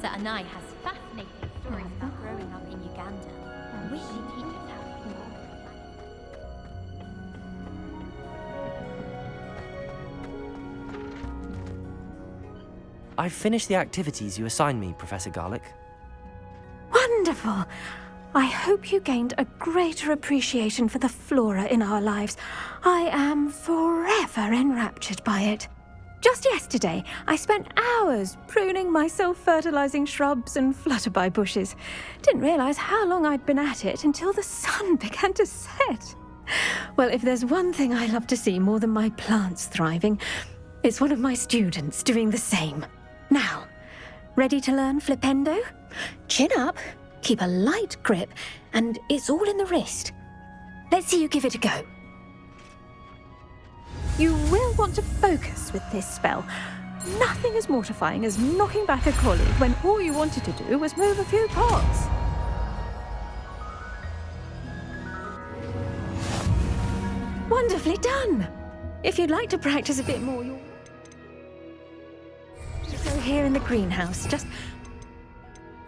Professor Anai has fascinating stories about growing up in Uganda. Will she teach us how to walk? I've finished the activities you assigned me, Professor Garlick. Wonderful! I hope you gained a greater appreciation for the flora in our lives. I am forever enraptured by it. Just yesterday, I spent hours pruning my self-fertilizing shrubs and flutterby bushes. Didn't realize how long I'd been at it until the sun began to set. Well, if there's one thing I love to see more than my plants thriving, it's one of my students doing the same. Now, ready to learn Flipendo? Chin up, keep a light grip, and it's all in the wrist. Let's see you give it a go. You will want to focus with this spell. Nothing as mortifying as knocking back a colleague when all you wanted to do was move a few pots. Wonderfully done! If you'd like to practice a bit more, you'll... So here in the greenhouse, just...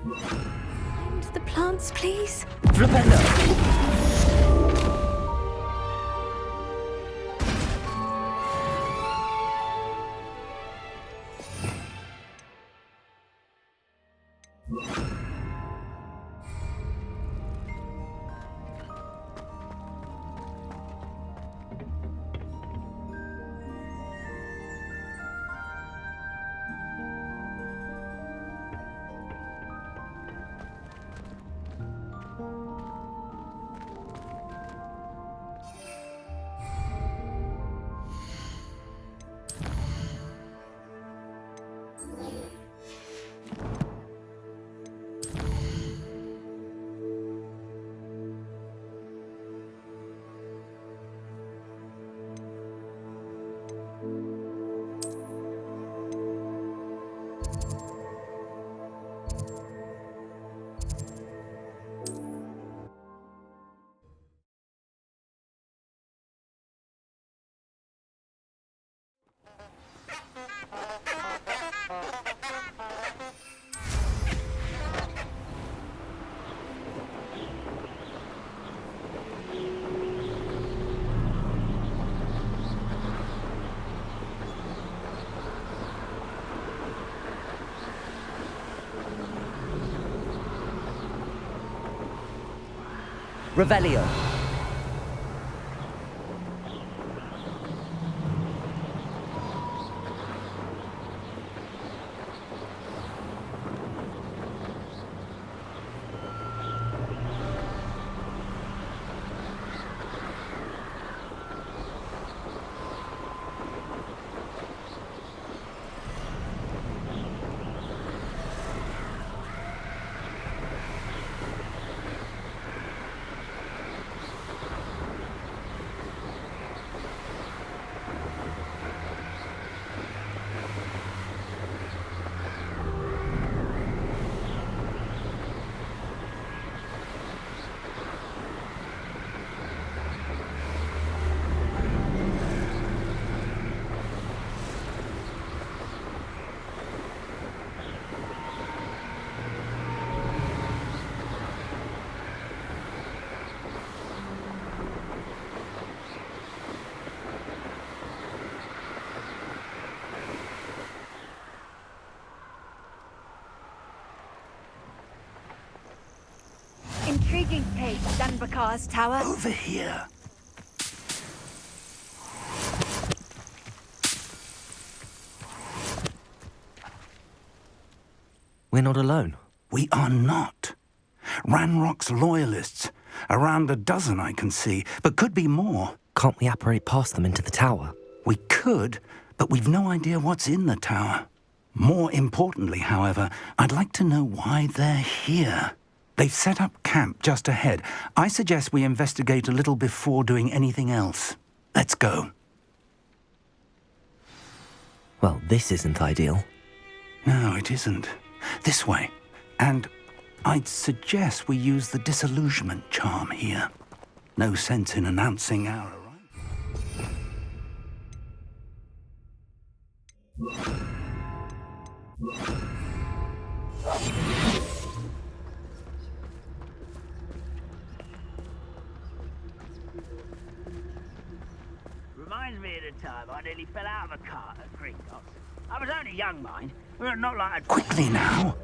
And the plants, please? Flipendo! Revelio. Intriguing place, Danbakar's tower. Over here. We're not alone. We are not. Ranrock's loyalists. Around a dozen I can see, but could be more. Can't we apparate past them into the tower? We could, but we've no idea what's in the tower. More importantly, however, I'd like to know why they're here. They've set up camp just ahead. I suggest we investigate a little before doing anything else. Let's go. Well, this isn't ideal. No, it isn't. This way. And I'd suggest we use the disillusionment charm here. No sense in announcing our arrival. reminds me of the time I nearly fell out of a cart at Gringotts. I was only young, mind. Not like a... Quickly now!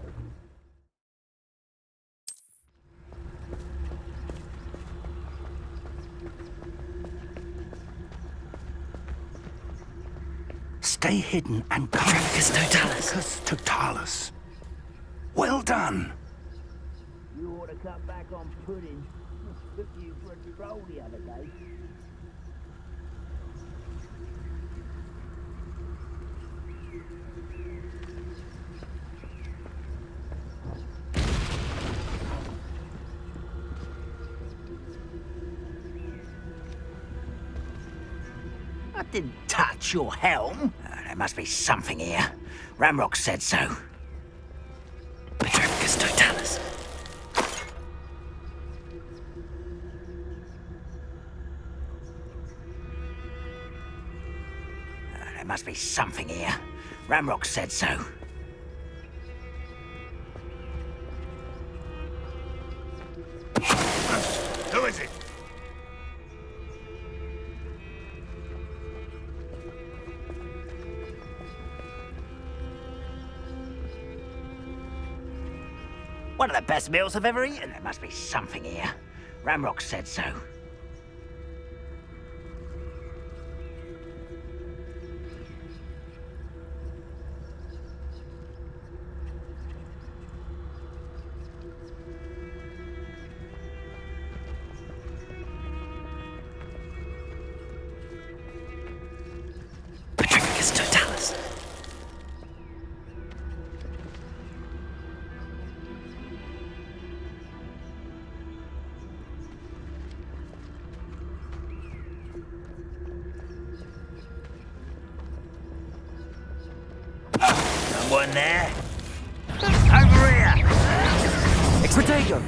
Stay hidden and come. Trevicus totalis. Trevicus totalis. Well done! You ought to cut back on pudding. Took you for a stroll the other day. I didn't touch your helm. There must be something here. Ramrock said so. Trevicus totalis. There must be something here. Ramrock said so. Who is it? One of the best meals I've ever eaten. There must be something here. Ramrock said so. Trevicus totalis. Someone there? Over here! Exprotego.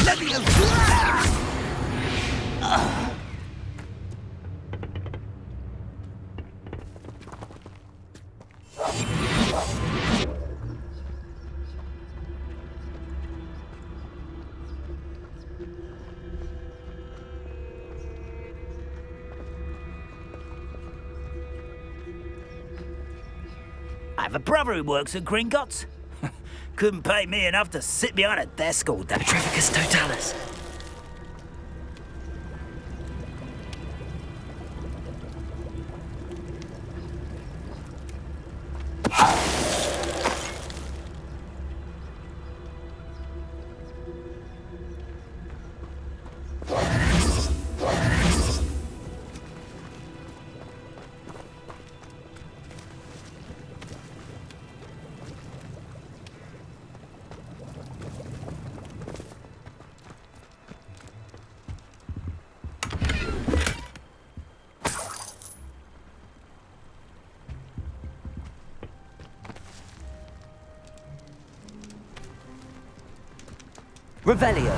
Let me go! I have a brother who works at Gringotts. Couldn't pay me enough to sit behind a desk all day. Trevicus totalis. Revelio.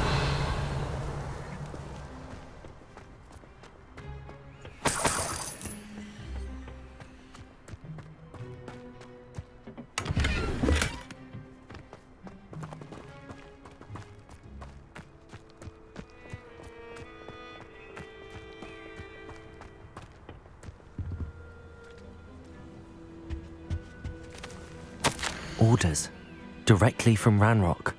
Orders. Directly from Ranrock.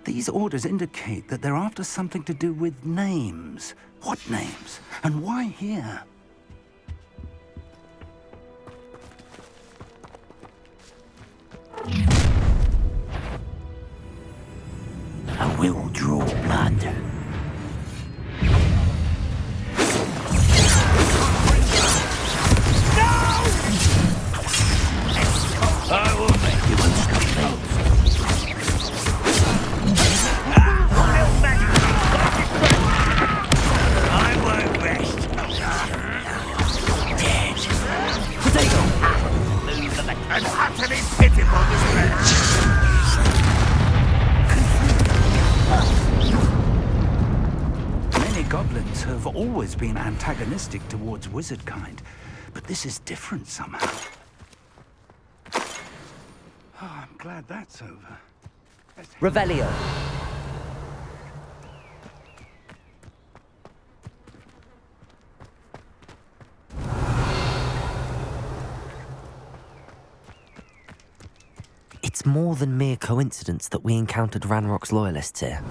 These orders indicate that they're after something to do with names. What names? And why here? I will draw blood. I will make you unstop. I won't rest. Dead. Potato. Move the and utterly pitiful distress. Many goblins have always been antagonistic towards wizard kind, but this is different somehow. Oh, I'm glad that's over. Revelio. It's more than mere coincidence that we encountered Ranrock's loyalists here.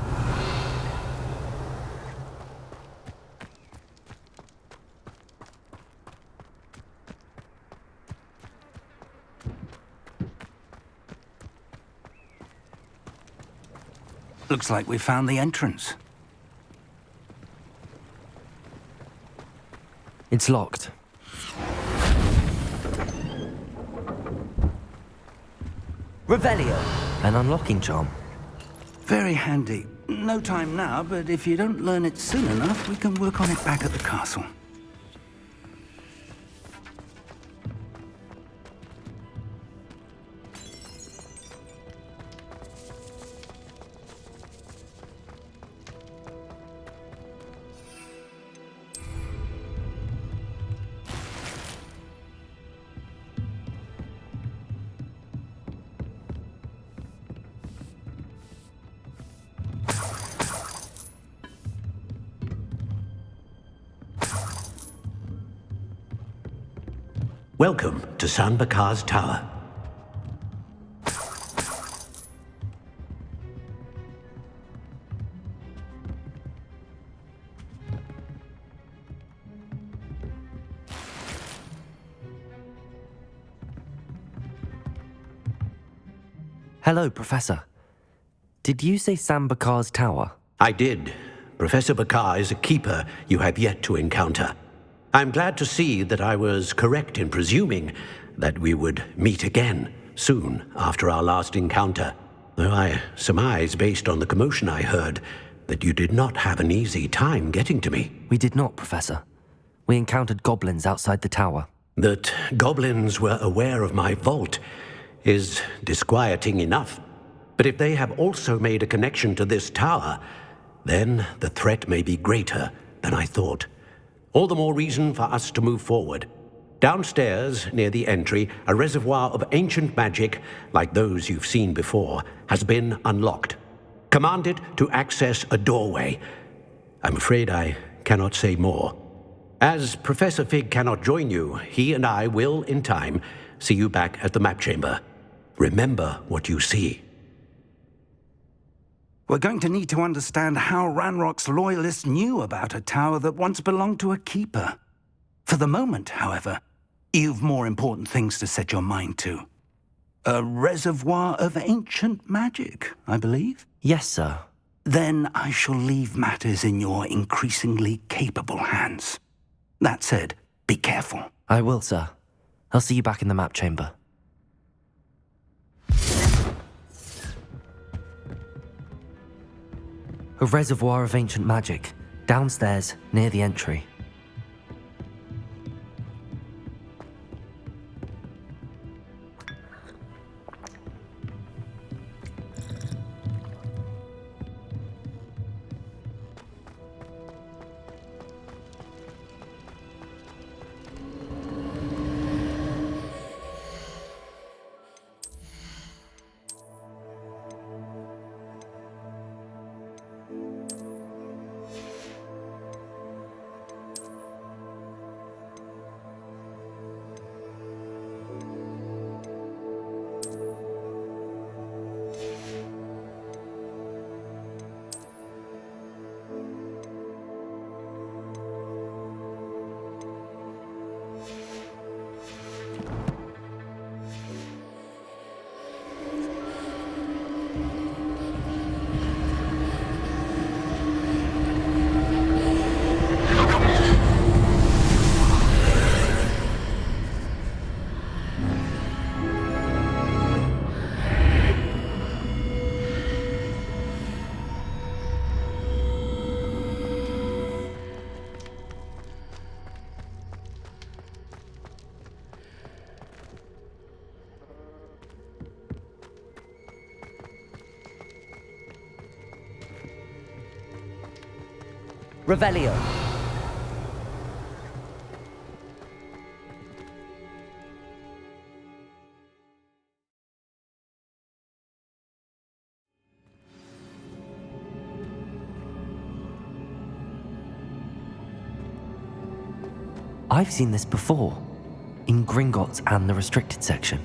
Looks like we found the entrance. It's locked. Revelio! An unlocking charm. Very handy. No time now, but if you don't learn it soon enough, we can work on it back at the castle. Welcome to San Bakar's Tower. Hello, Professor. Did you say San Bakar's Tower? I did. Professor Bakar is a keeper you have yet to encounter. I'm glad to see that I was correct in presuming that we would meet again soon after our last encounter, though I surmise, based on the commotion I heard, that you did not have an easy time getting to me. We did not, Professor. We encountered goblins outside the tower. That goblins were aware of my vault is disquieting enough. But if they have also made a connection to this tower, then the threat may be greater than I thought. All the more reason for us to move forward. Downstairs, near the entry, a reservoir of ancient magic, like those you've seen before, has been unlocked. Command it to access a doorway. I'm afraid I cannot say more. As Professor Fig cannot join you, he and I will, in time, see you back at the map chamber. Remember what you see. We're going to need to understand how Ranrock's loyalists knew about a tower that once belonged to a keeper. For the moment, however, you've more important things to set your mind to. A reservoir of ancient magic, I believe? Yes, sir. Then I shall leave matters in your increasingly capable hands. That said, be careful. I will, sir. I'll see you back in the map chamber. A reservoir of ancient magic, downstairs, near the entry. Revelio. I've seen this before, in Gringotts and the restricted section.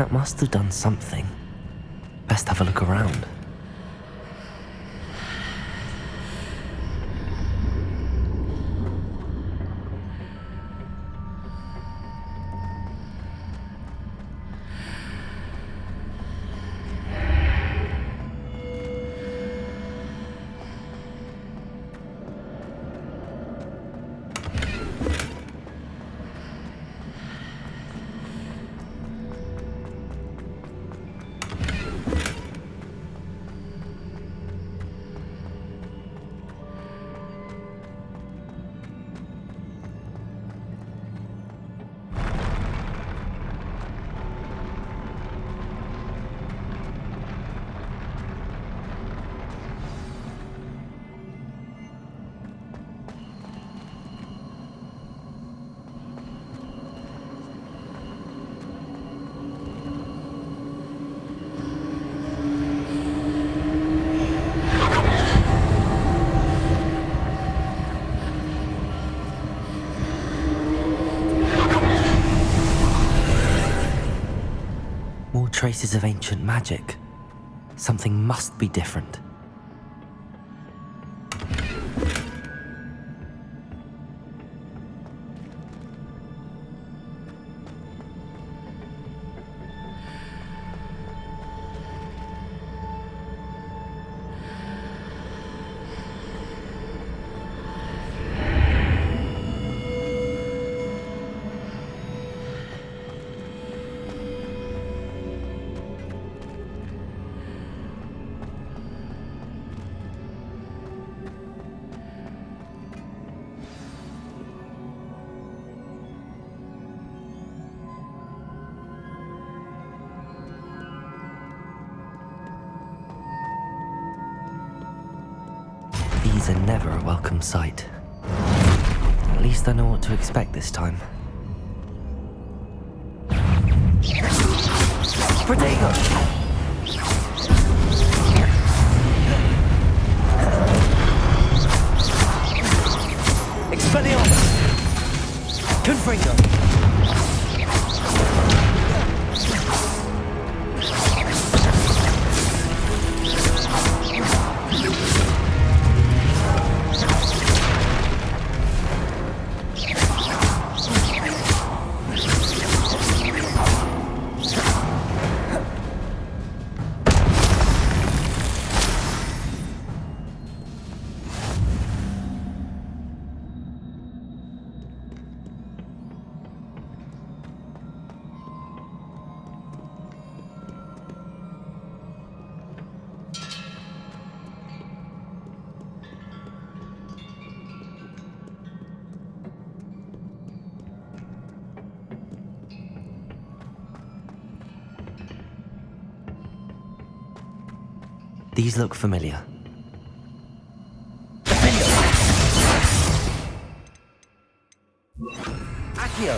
That must have done something. Best have a look around. More traces of ancient magic. Something must be different. These are never a welcome sight. At least I know what to expect this time. Protego! Expelliarmus! Confringo! These look familiar. Accio!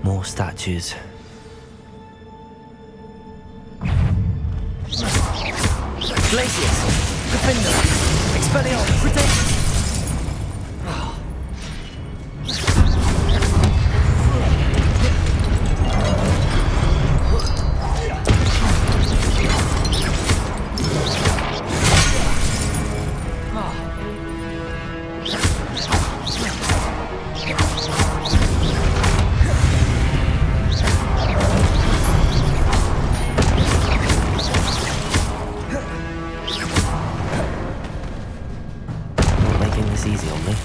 More statues. Glacius! Defender! Expelliarmus! Protect! Not making this easy on me.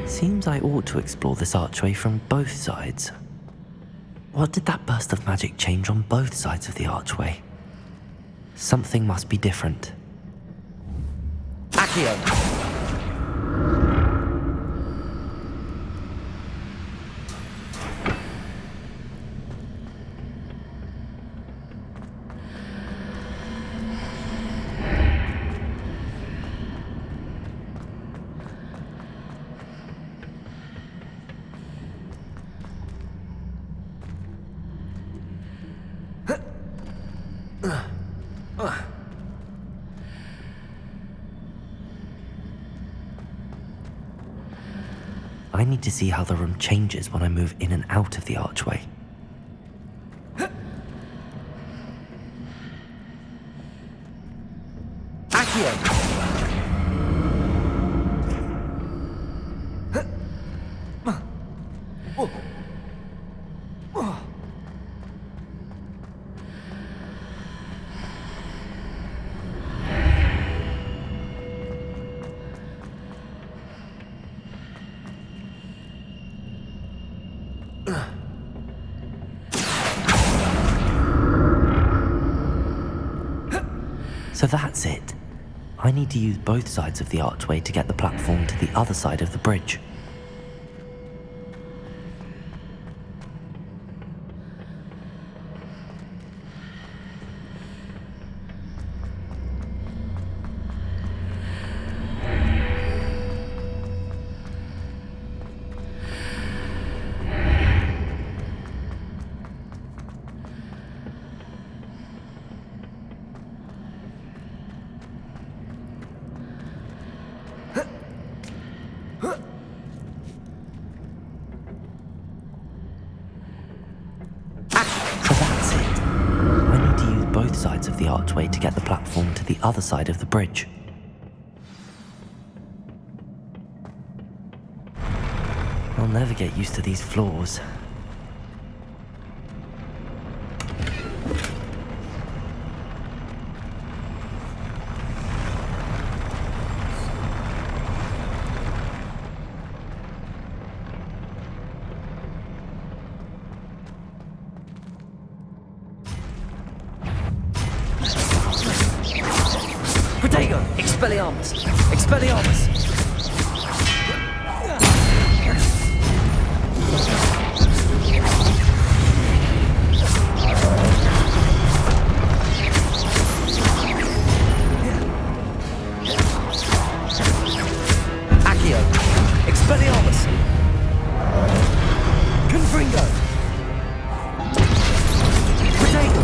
Seems I ought to explore this archway from both sides. What did that burst of magic change on both sides of the archway? Something must be different. Accio! I need to see how the room changes when I move in and out of the archway. So that's it. I need to use both sides of the archway to get the platform to the other side of the bridge. So that's it. I need to use both sides of the archway to get the platform to the other side of the bridge. I'll never get used to these floors. Protego! Expelliarmus! Expelliarmus! Accio! Expelliarmus! Confringo! Protego!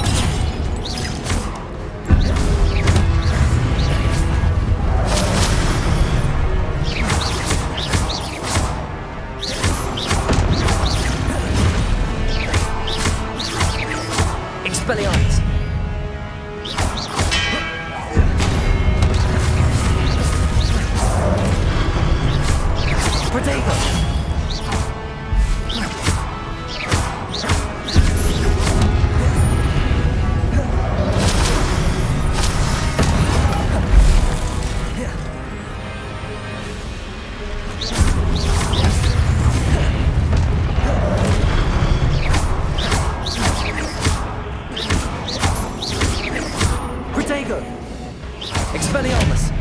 Expelliarmus! Protego! Protego! Expelliarmus!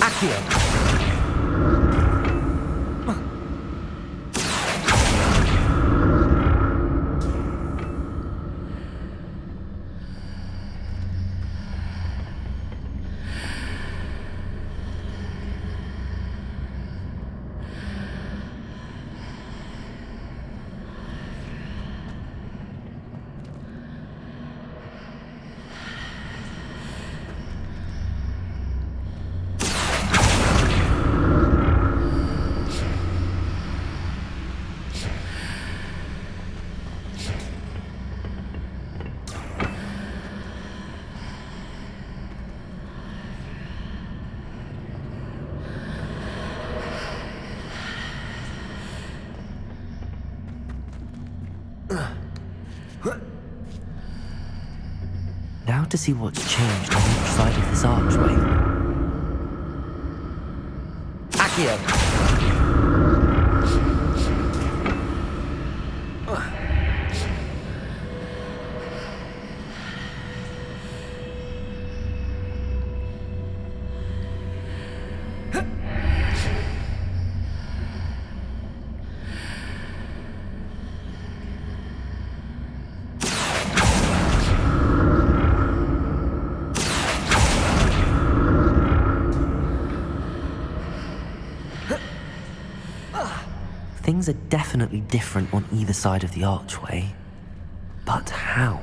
Accio! Now to see what's changed on each side of this archway. Accio! Things are definitely different on either side of the archway. But how?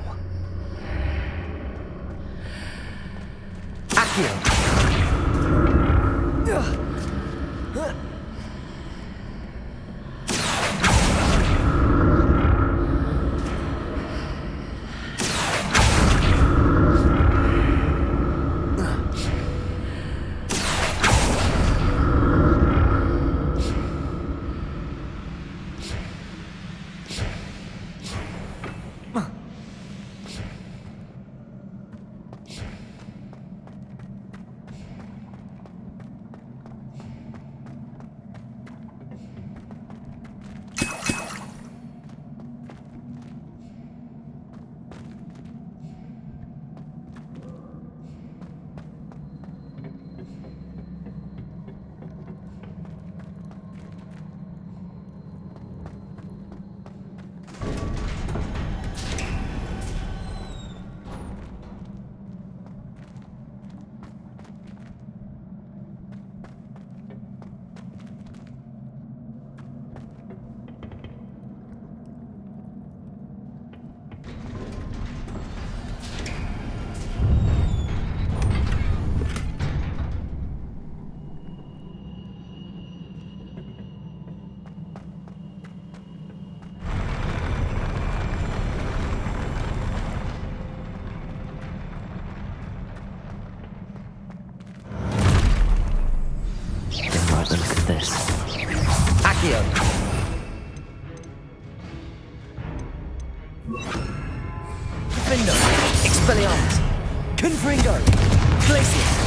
Accio! Defender. Expelliarmus. Confringo. Glacius.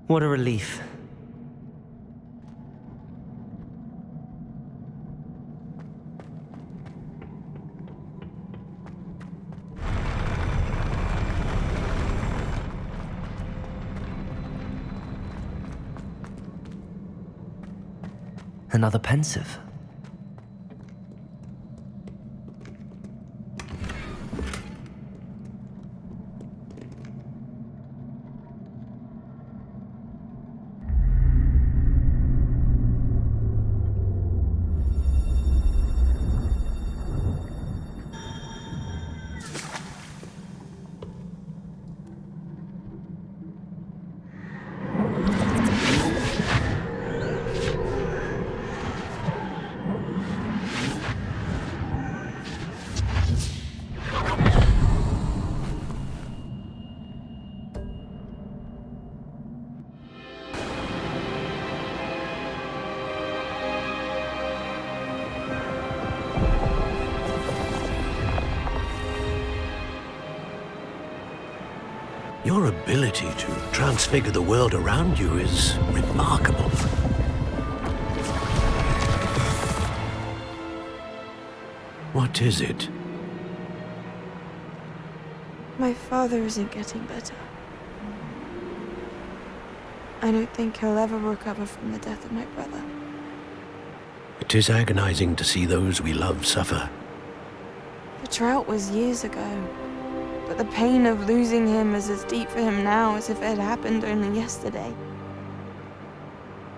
What a relief. Another pensive. Your ability to transfigure the world around you is remarkable. What is it? My father isn't getting better. I don't think he'll ever recover from the death of my brother. It is agonizing to see those we love suffer. The drought was years ago, but the pain of losing him is as deep for him now as if it had happened only yesterday.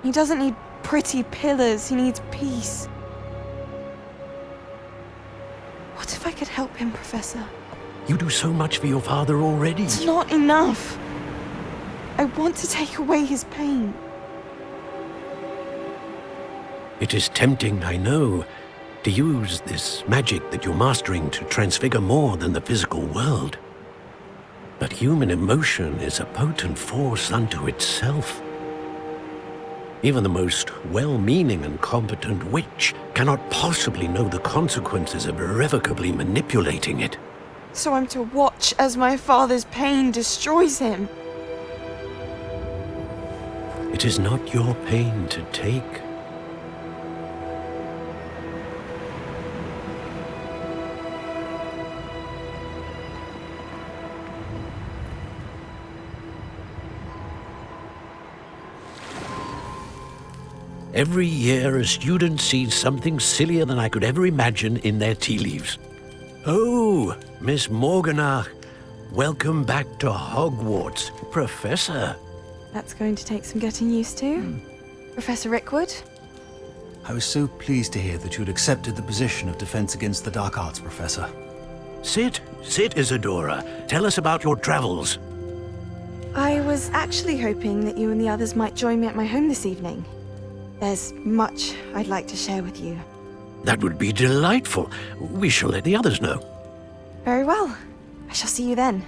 He doesn't need pretty pillars, he needs peace. What if I could help him, Professor? You do so much for your father already. It's not enough. I want to take away his pain. It is tempting, I know, to use this magic that you're mastering to transfigure more than the physical world. But human emotion is a potent force unto itself. Even the most well-meaning and competent witch cannot possibly know the consequences of irrevocably manipulating it. So I'm to watch as my father's pain destroys him. It is not your pain to take. Every year, a student sees something sillier than I could ever imagine in their tea leaves. Oh, Miss Morganach, welcome back to Hogwarts, Professor. That's going to take some getting used to. Professor Rickwood? I was so pleased to hear that you'd accepted the position of Defense Against the Dark Arts, Professor. Sit, Isadora. Tell us about your travels. I was actually hoping that you and the others might join me at my home this evening. There's much I'd like to share with you. That would be delightful. We shall let the others know. Very well. I shall see you then.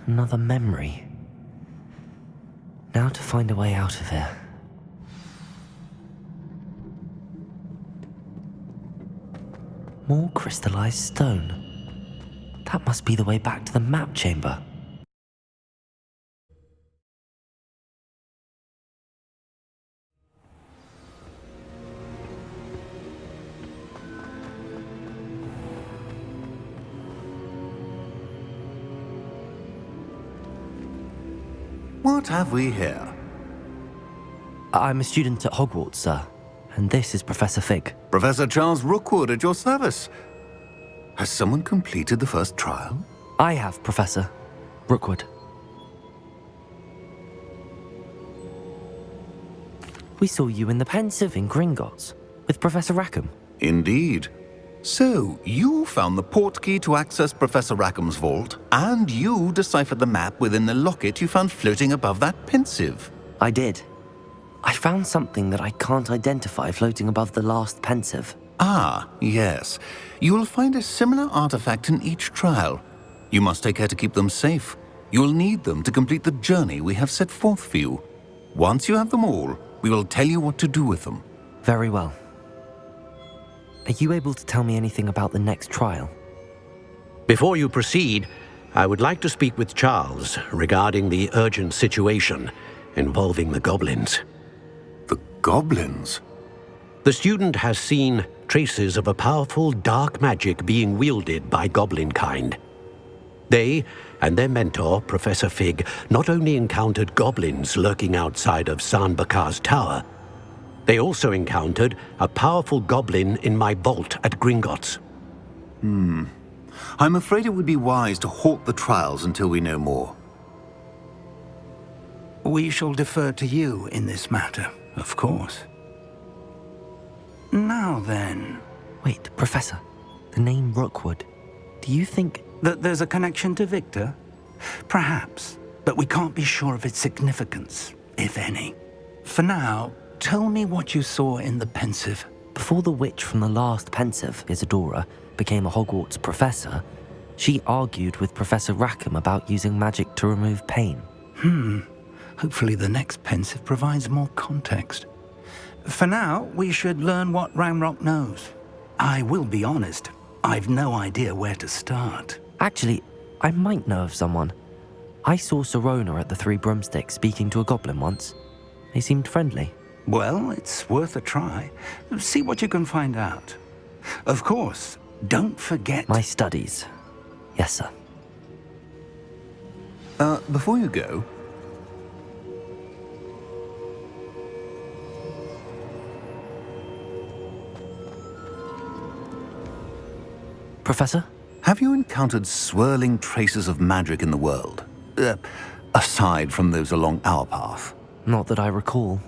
Another memory. Now to find a way out of here. More crystallized stone. That must be the way back to the map chamber. What have we here? I'm a student at Hogwarts, sir. And this is Professor Fig. Professor Charles Rookwood at your service. Has someone completed the first trial? I have, Professor Rookwood. We saw you in the Pensieve in Gringotts with Professor Rackham. Indeed. So, you found the portkey to access Professor Rackham's vault, and you deciphered the map within the locket you found floating above that Pensieve. I did. I found something that I can't identify floating above the last Pensieve. Ah, yes. You will find a similar artifact in each trial. You must take care to keep them safe. You'll need them to complete the journey we have set forth for you. Once you have them all, we will tell you what to do with them. Very well. Are you able to tell me anything about the next trial? Before you proceed, I would like to speak with Charles regarding the urgent situation involving the goblins. The goblins? The student has seen traces of a powerful dark magic being wielded by goblin kind. They and their mentor, Professor Fig, not only encountered goblins lurking outside of San Bakar's tower, they also encountered a powerful goblin in my vault at Gringotts. I'm afraid it would be wise to halt the trials until we know more. We shall defer to you in this matter, of course. Now then... Wait, Professor. The name Rookwood. Do you think... that there's a connection to Victor? Perhaps, but we can't be sure of its significance, if any. For now, tell me what you saw in the Pensieve. Before the witch from the last Pensieve, Isadora, became a Hogwarts professor, she argued with Professor Rackham about using magic to remove pain. Hopefully the next Pensieve provides more context. For now, we should learn what Ranrock knows. I will be honest, I've no idea where to start. Actually, I might know of someone. I saw Serona at the Three Broomsticks speaking to a goblin once. They seemed friendly. Well, it's worth a try. See what you can find out. Of course, don't forget... My studies. Yes, sir. Before you go... Professor? Have you encountered swirling traces of magic in the world? Aside from those along our path? Not that I recall.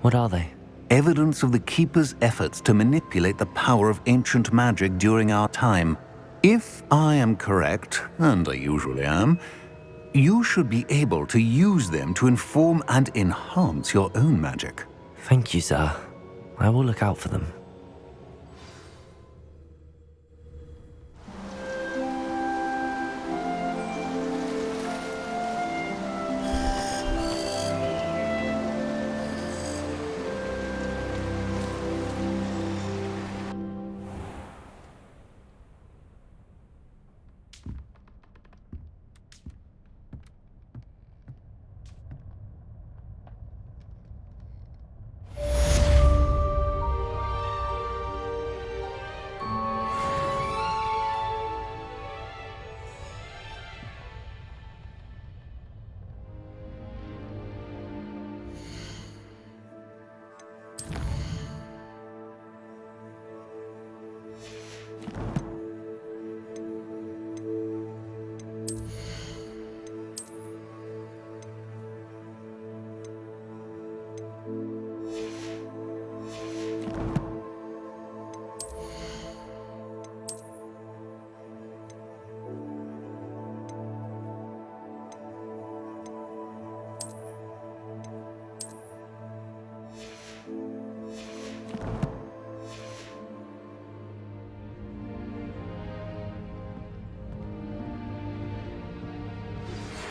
What are they? Evidence of the Keeper's efforts to manipulate the power of ancient magic during our time. If I am correct, and I usually am, you should be able to use them to inform and enhance your own magic. Thank you, sir. I will look out for them.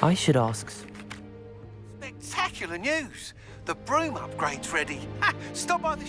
I should ask... Spectacular news! The broom upgrade's ready. Ha! Stop by the...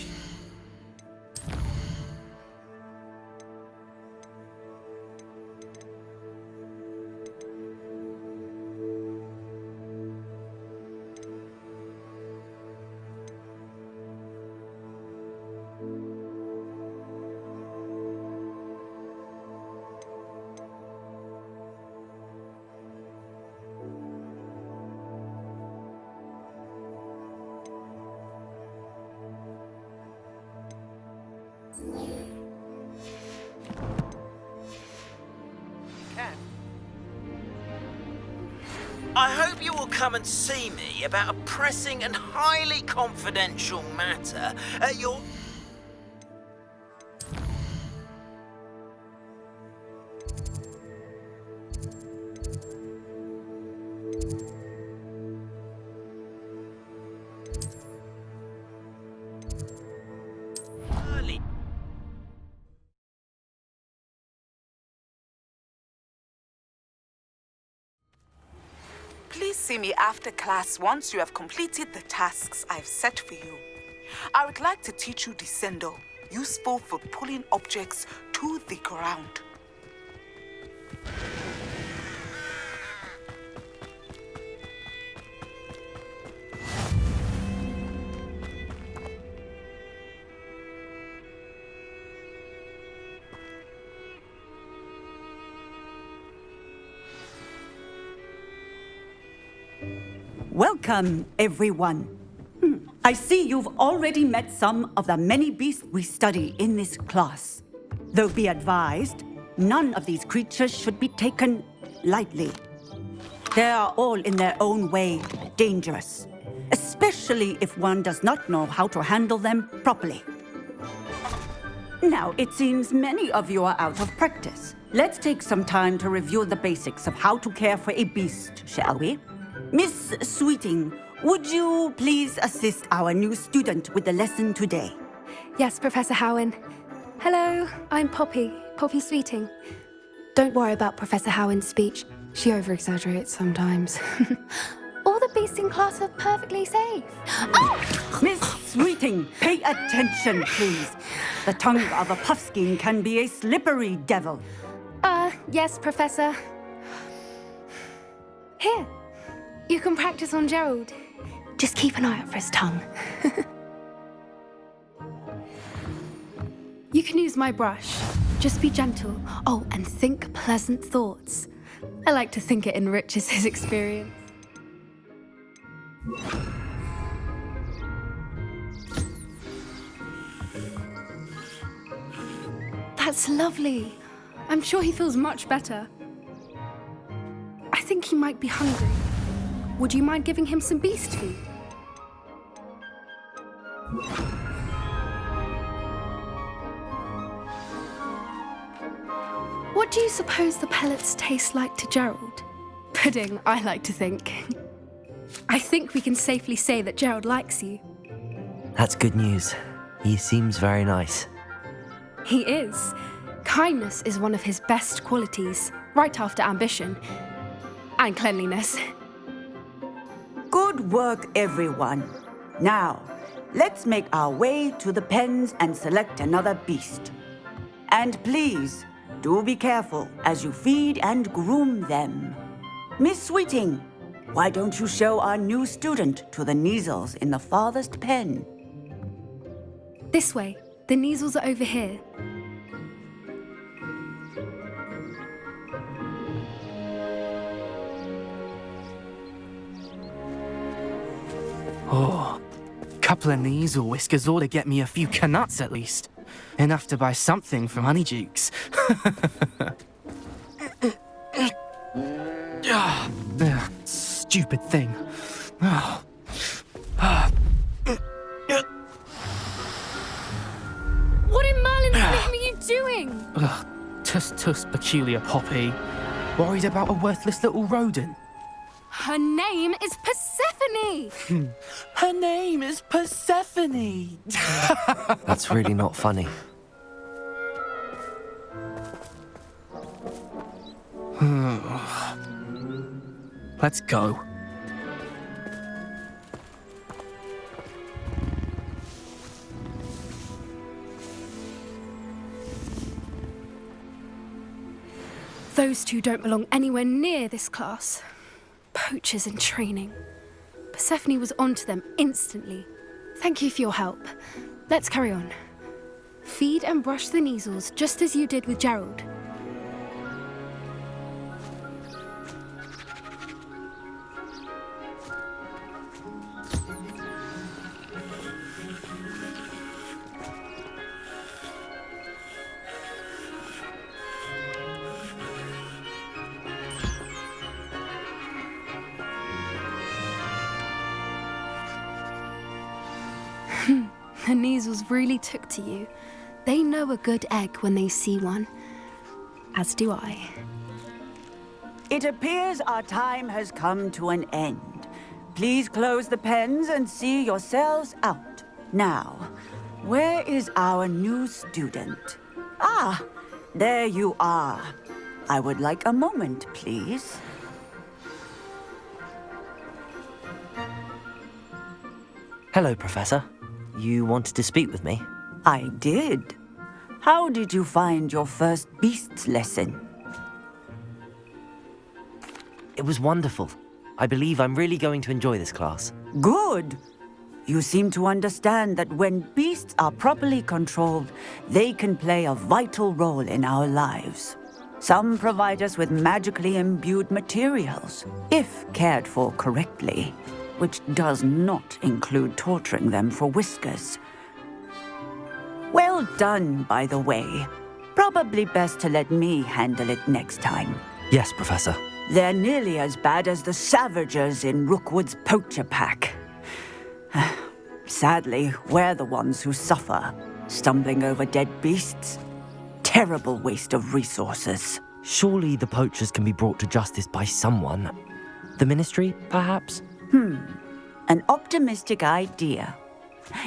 I hope you will come and see me about a pressing and highly confidential matter at your... Please see me after class once you have completed the tasks I've set for you. I would like to teach you Descendo, useful for pulling objects to the ground. Welcome, everyone. I see you've already met some of the many beasts we study in this class. Though be advised, none of these creatures should be taken lightly. They are all in their own way dangerous, especially if one does not know how to handle them properly. Now, it seems many of you are out of practice. Let's take some time to review the basics of how to care for a beast, shall we? Miss Sweeting, would you please assist our new student with the lesson today? Yes, Professor Howen. Hello, I'm Poppy Sweeting. Don't worry about Professor Howen's speech. She over-exaggerates sometimes. All the beasts in class are perfectly safe. Oh! Miss Sweeting, pay attention, please. The tongue of a puffskein can be a slippery devil. Yes, Professor. Here. You can practice on Gerald. Just keep an eye out for his tongue. You can use my brush. Just be gentle. Oh, and think pleasant thoughts. I like to think it enriches his experience. That's lovely. I'm sure he feels much better. I think he might be hungry. Would you mind giving him some beast food? What do you suppose the pellets taste like to Gerald? Pudding, I like to think. I think we can safely say that Gerald likes you. That's good news. He seems very nice. He is. Kindness is one of his best qualities, right after ambition. And cleanliness. Good work, everyone. Now, let's make our way to the pens and select another beast. And please, do be careful as you feed and groom them. Miss Sweeting, why don't you show our new student to the Neasels in the farthest pen? This way. The Neasels are over here. Oh, couple of Neasel whiskers ought to get me a few canuts at least. Enough to buy something from Honeydukes. Stupid thing. What in Merlin's name are you doing? Tuss, peculiar Poppy. Worried about a worthless little rodent? Her name is Persephone! Her name is Persephone! That's really not funny. Let's go. Those two don't belong anywhere near this class. Poachers in training. Persephone was onto them instantly. Thank you for your help. Let's carry on. Feed and brush the Neasels just as you did with Gerald. The Neasels really took to you. They know a good egg when they see one. As do I. It appears our time has come to an end. Please close the pens and see yourselves out. Now, where is our new student? Ah, there you are. I would like a moment, please. Hello, Professor. You wanted to speak with me? I did. How did you find your first beasts lesson? It was wonderful. I believe I'm really going to enjoy this class. Good. You seem to understand that when beasts are properly controlled, they can play a vital role in our lives. Some provide us with magically imbued materials, if cared for correctly, which does not include torturing them for whiskers. Well done, by the way. Probably best to let me handle it next time. Yes, Professor. They're nearly as bad as the Savagers in Rookwood's poacher pack. Sadly, we're the ones who suffer, stumbling over dead beasts. Terrible waste of resources. Surely the poachers can be brought to justice by someone. The Ministry, perhaps? An optimistic idea.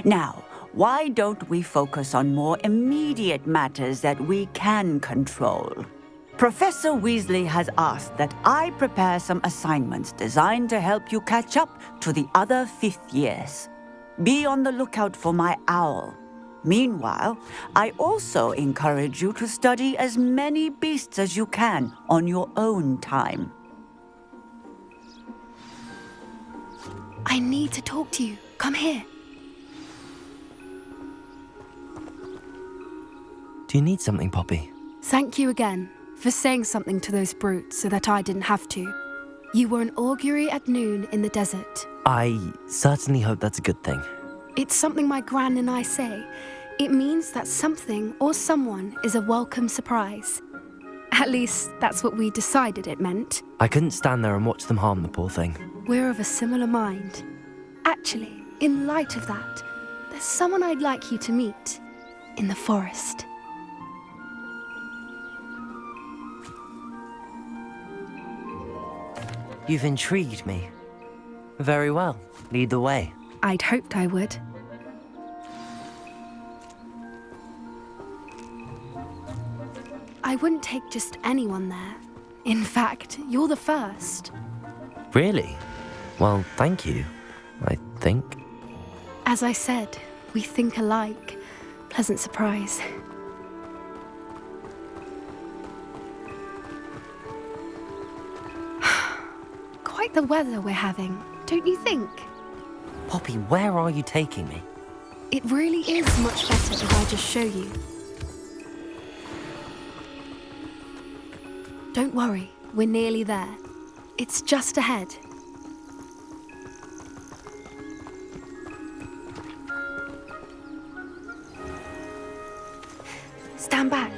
Now, why don't we focus on more immediate matters that we can control? Professor Weasley has asked that I prepare some assignments designed to help you catch up to the other 5th years. Be on the lookout for my owl. Meanwhile, I also encourage you to study as many beasts as you can on your own time. I need to talk to you. Come here. Do you need something, Poppy? Thank you again for saying something to those brutes so that I didn't have to. You were an augury at noon in the desert. I certainly hope that's a good thing. It's something my gran and I say. It means that something or someone is a welcome surprise. At least, that's what we decided it meant. I couldn't stand there and watch them harm the poor thing. We're of a similar mind. Actually, in light of that, there's someone I'd like you to meet in the forest. You've intrigued me. Very well. Lead the way. I'd hoped I would. I wouldn't take just anyone there. In fact, you're the first. Really? Well, thank you, I think. As I said, we think alike. Pleasant surprise. Quite the weather we're having, don't you think? Poppy, where are you taking me? It really is much better if I just show you. Don't worry, we're nearly there. It's just ahead. Stand back.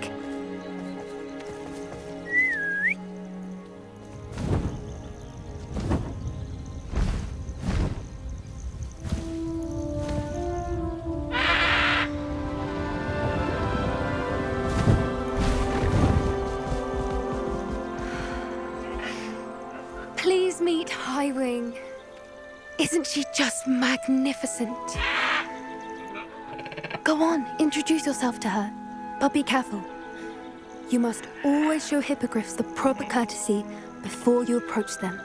Please meet Highwing. Isn't she just magnificent? Go on, introduce yourself to her. But be careful. You must always show hippogriffs the proper courtesy before you approach them.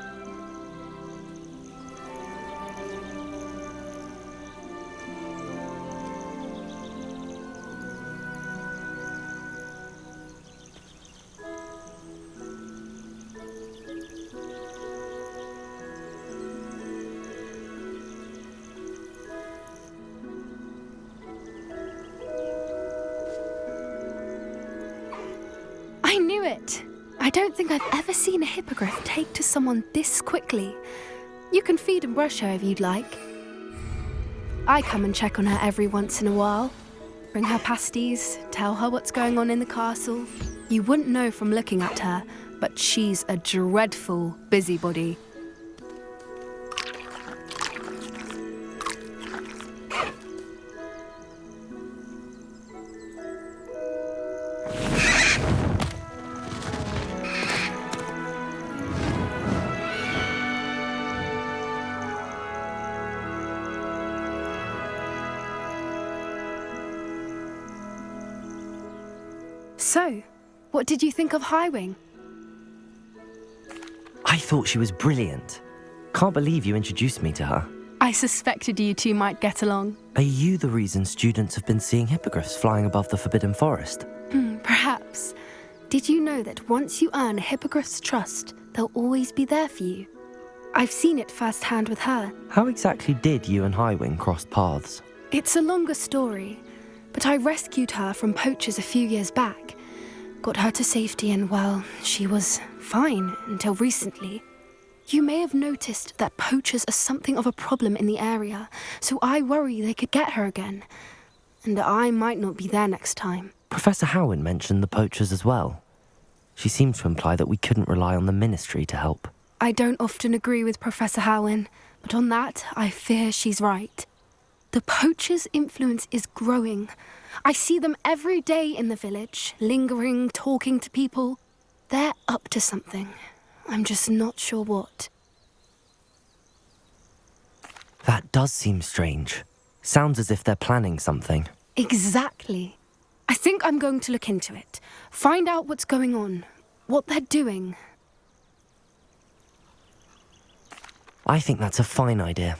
don't think I've ever seen a hippogriff take to someone this quickly. You can feed and brush her if you'd like. I come and check on her every once in a while. Bring her pasties, tell her what's going on in the castle. You wouldn't know from looking at her, but she's a dreadful busybody. So, what did you think of Highwing? I thought she was brilliant. Can't believe you introduced me to her. I suspected you two might get along. Are you the reason students have been seeing hippogriffs flying above the Forbidden Forest? Perhaps. Did you know that once you earn a hippogriff's trust, they'll always be there for you? I've seen it firsthand with her. How exactly did you and Highwing cross paths? It's a longer story, but I rescued her from poachers a few years back. Got her to safety and, well, she was fine until recently. You may have noticed that poachers are something of a problem in the area, so I worry they could get her again. And I might not be there next time. Professor Howin mentioned the poachers as well. She seemed to imply that we couldn't rely on the Ministry to help. I don't often agree with Professor Howin, but on that, I fear she's right. The poachers' influence is growing. I see them every day in the village, lingering, talking to people. They're up to something. I'm just not sure what. That does seem strange. Sounds as if they're planning something. Exactly. I think I'm going to look into it. Find out what's going on, what they're doing. I think that's a fine idea.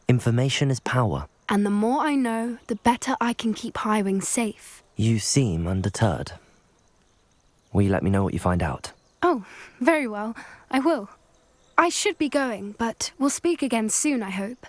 Information is power. And the more I know, the better I can keep Highwing safe. You seem undeterred. Will you let me know what you find out? Oh, very well. I will. I should be going, but we'll speak again soon, I hope.